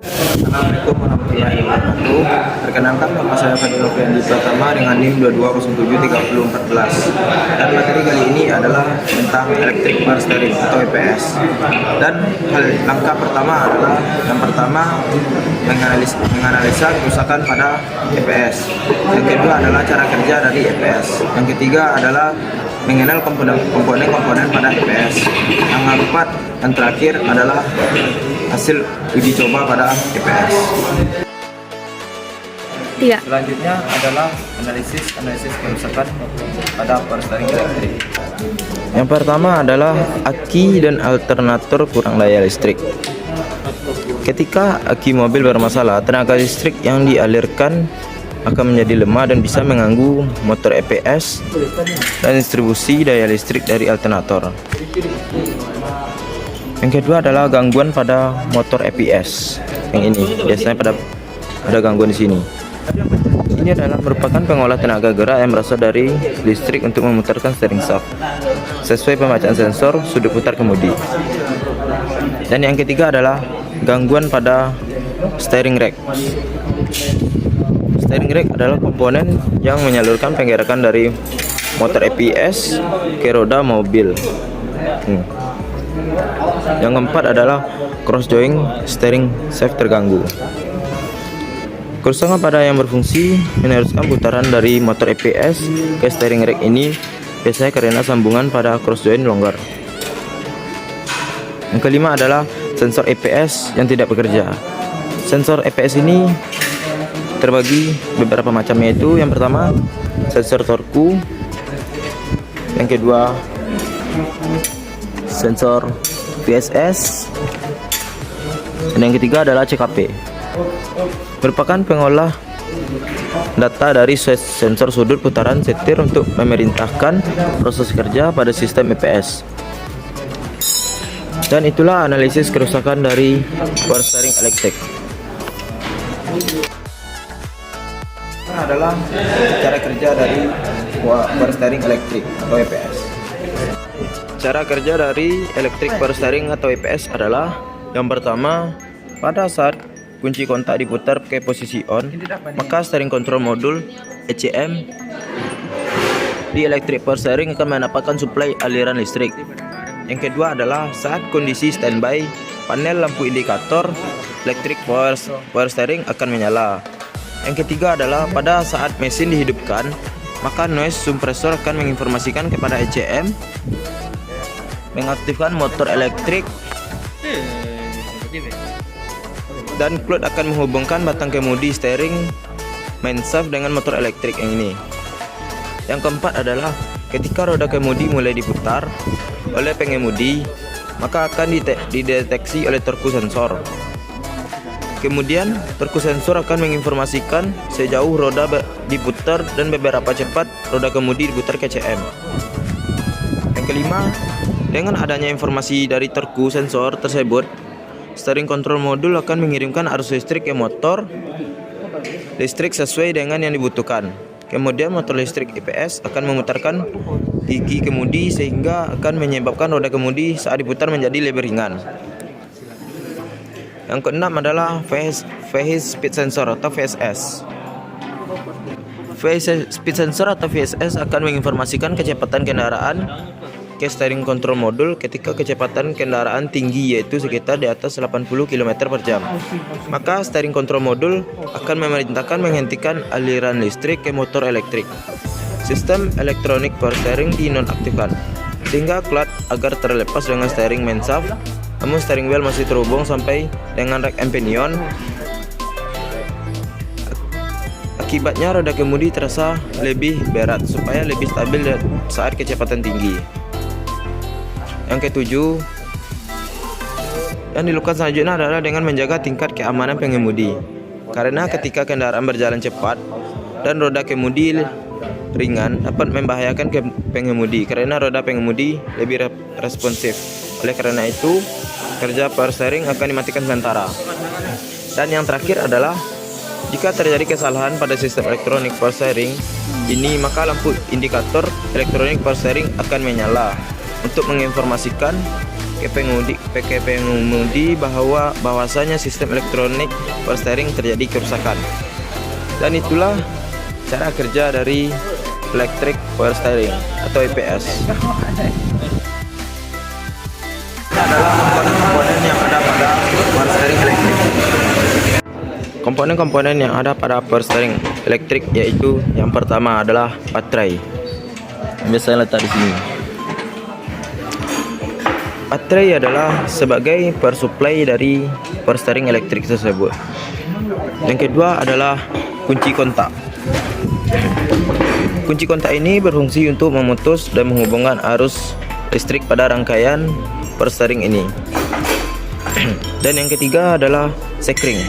Assalamualaikum warahmatullahi wabarakatuh. Perkenalkan, nama saya Fadil Nofriandi Pratama dengan NIM 22073014. Dan materi kali ini adalah tentang electric power steering atau EPS. Dan langkah pertama adalah yang pertama menganalisa kerusakan pada EPS. Yang kedua adalah cara kerja dari EPS. Yang ketiga adalah mengenal komponen-komponen pada EPS. Yang keempat dan terakhir adalah hasil uji coba pada EPS. Selanjutnya adalah analisis kerusakan pada power steering elektrik. Yang pertama adalah aki dan alternator kurang daya listrik. Ketika aki mobil bermasalah, tenaga listrik yang dialirkan akan menjadi lemah dan bisa mengganggu motor EPS dan distribusi daya listrik dari alternator. Yang kedua adalah gangguan pada motor EPS. Yang ini biasanya ada gangguan di sini. Ini adalah merupakan pengolah tenaga gerak yang berasal dari listrik untuk memutarkan steering shaft sesuai pembacaan sensor sudut putar kemudi. Dan yang ketiga adalah gangguan pada steering rack. Steering rack adalah komponen yang menyalurkan penggerakan dari motor EPS ke roda mobil. Yang keempat adalah cross joint steering shaft terganggu. Kerusakan pada yang berfungsi meneruskan putaran dari motor EPS ke steering rack ini biasanya karena sambungan pada cross joint longgar. Yang kelima adalah sensor EPS yang tidak bekerja. Sensor EPS ini terbagi beberapa macam, yaitu yang pertama sensor torku, yang kedua sensor VSS, dan yang ketiga adalah CKP. Merupakan pengolah data dari sensor sudut putaran setir untuk memerintahkan proses kerja pada sistem EPS. Dan itulah analisis kerusakan dari power steering elektrik. Adalah cara kerja dari power steering elektrik atau EPS. Cara kerja dari electric power steering atau EPS adalah yang pertama, pada saat kunci kontak diputar ke posisi on, maka steering control modul ECM di electric power steering akan mendapatkan suplai aliran listrik. Yang kedua adalah saat kondisi standby, panel lampu indikator electric power steering akan menyala. Yang ketiga adalah pada saat mesin dihidupkan, maka noise suppressor akan menginformasikan kepada ECM mengaktifkan motor elektrik, dan cloud akan menghubungkan batang kemudi steering main shaft dengan motor elektrik yang ini. Yang keempat adalah ketika roda kemudi mulai diputar oleh pengemudi, maka akan dideteksi oleh torku sensor. Kemudian torku sensor akan menginformasikan sejauh roda diputar dan beberapa cepat roda kemudi diputar ke CM. Yang kelima, dengan adanya informasi dari torku sensor tersebut, steering control modul akan mengirimkan arus listrik ke motor listrik sesuai dengan yang dibutuhkan. Kemudian motor listrik EPS akan memutarkan gigi kemudi sehingga akan menyebabkan roda kemudi saat diputar menjadi lebih ringan. Yang keenam adalah Vehicle Speed Sensor atau VSS. Vehicle Speed Sensor atau VSS akan menginformasikan kecepatan kendaraan ke steering control modul ketika kecepatan kendaraan tinggi, yaitu sekitar di atas 80 km per jam. Maka steering control modul akan memerintahkan menghentikan aliran listrik ke motor elektrik. Sistem elektronik power steering dinonaktifkan sehingga clutch agar terlepas dengan steering main shaft, namun steering wheel masih terhubung sampai dengan rack pinion. Akibatnya roda kemudi terasa lebih berat supaya lebih stabil saat kecepatan tinggi. Yang ketujuh, yang dilakukan selanjutnya adalah dengan menjaga tingkat keamanan pengemudi. Karena ketika kendaraan berjalan cepat dan roda kemudi ringan dapat membahayakan ke pengemudi karena roda pengemudi lebih responsif. Oleh karena itu, kerja power steering akan dimatikan sementara. Dan yang terakhir adalah jika terjadi kesalahan pada sistem elektronik power steering ini, maka lampu indikator elektronik power steering akan menyala untuk menginformasikan ke pengemudi bahwasanya sistem elektronik power steering terjadi kerusakan. Dan itulah cara kerja dari electric power steering atau EPS. Ini adalah komponen-komponen yang ada pada power steering elektrik. Komponen-komponen yang ada pada power steering elektrik yaitu yang pertama adalah baterai. Biasanya letak di sini. Baterai adalah sebagai power supply dari power steering elektrik tersebut. Yang kedua adalah kunci kontak. Kunci kontak ini berfungsi untuk memutus dan menghubungkan arus listrik pada rangkaian power steering ini. Dan yang ketiga adalah sekring.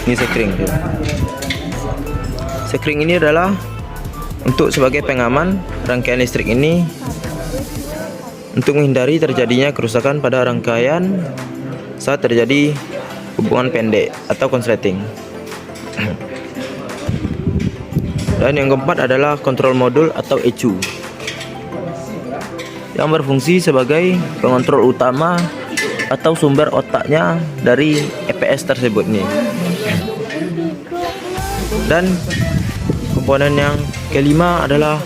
Ini sekring. Sekring ini adalah untuk sebagai pengaman rangkaian listrik ini untuk menghindari terjadinya kerusakan pada rangkaian saat terjadi hubungan pendek atau konsleting. Dan yang keempat adalah kontrol modul atau ECU yang berfungsi sebagai pengontrol utama atau sumber otaknya dari EPS tersebut nih. Dan komponen yang kelima adalah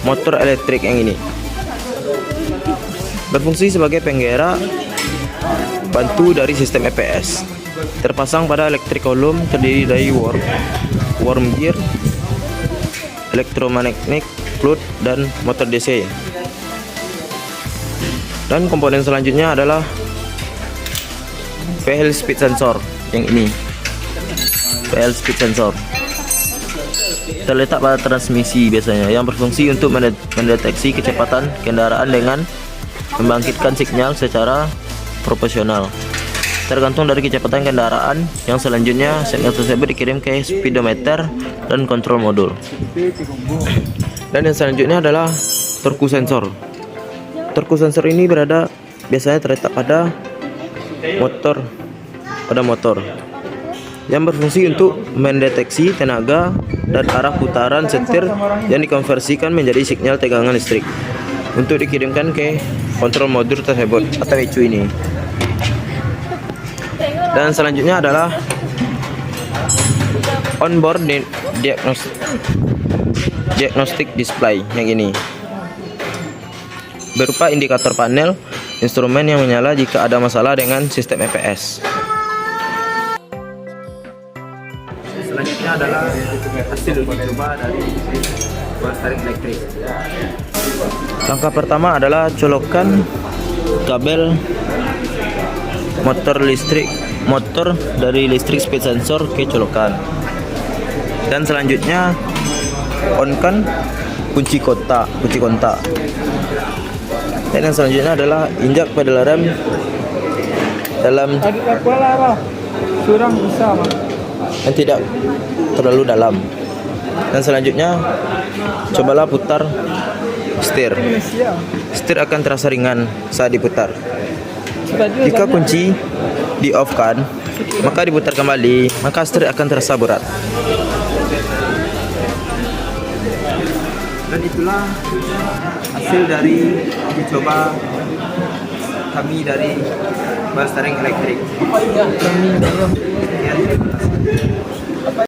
motor elektrik yang ini. Berfungsi sebagai penggerak bantu dari sistem EPS. Terpasang pada elektrik kolom terdiri dari worm gear, elektromagnetic fluid, dan motor DC. Dan komponen selanjutnya adalah PL speed sensor yang ini. PL speed sensor terletak pada transmisi biasanya, yang berfungsi untuk mendeteksi kecepatan kendaraan dengan membangkitkan sinyal secara proporsional tergantung dari kecepatan kendaraan. Yang selanjutnya sinyal tersebut dikirim ke speedometer dan kontrol modul. Dan yang selanjutnya adalah torque sensor. Torque sensor ini biasanya terletak pada motor yang berfungsi untuk mendeteksi tenaga dan arah putaran setir yang dikonversikan menjadi sinyal tegangan listrik untuk dikirimkan ke kontrol modul tersebut atau ECU ini. Dan selanjutnya adalah onboard diagnostic display yang ini, berupa indikator panel instrumen yang menyala jika ada masalah dengan sistem EPS. Selanjutnya adalah hasil uji coba dari power steering elektrik. Langkah pertama adalah colokan kabel motor dari listrik speed sensor ke colokan. Dan selanjutnya on-kan kunci kontak. Dan yang selanjutnya adalah injak pedal rem dalam yang tidak terlalu dalam. Dan selanjutnya cobalah putar setir. Setir akan terasa ringan saat diputar. Jika kunci di off kan, maka diputar kembali, maka setir akan terasa berat. Dan itulah hasil dari uji coba kami dari power steering elektrik.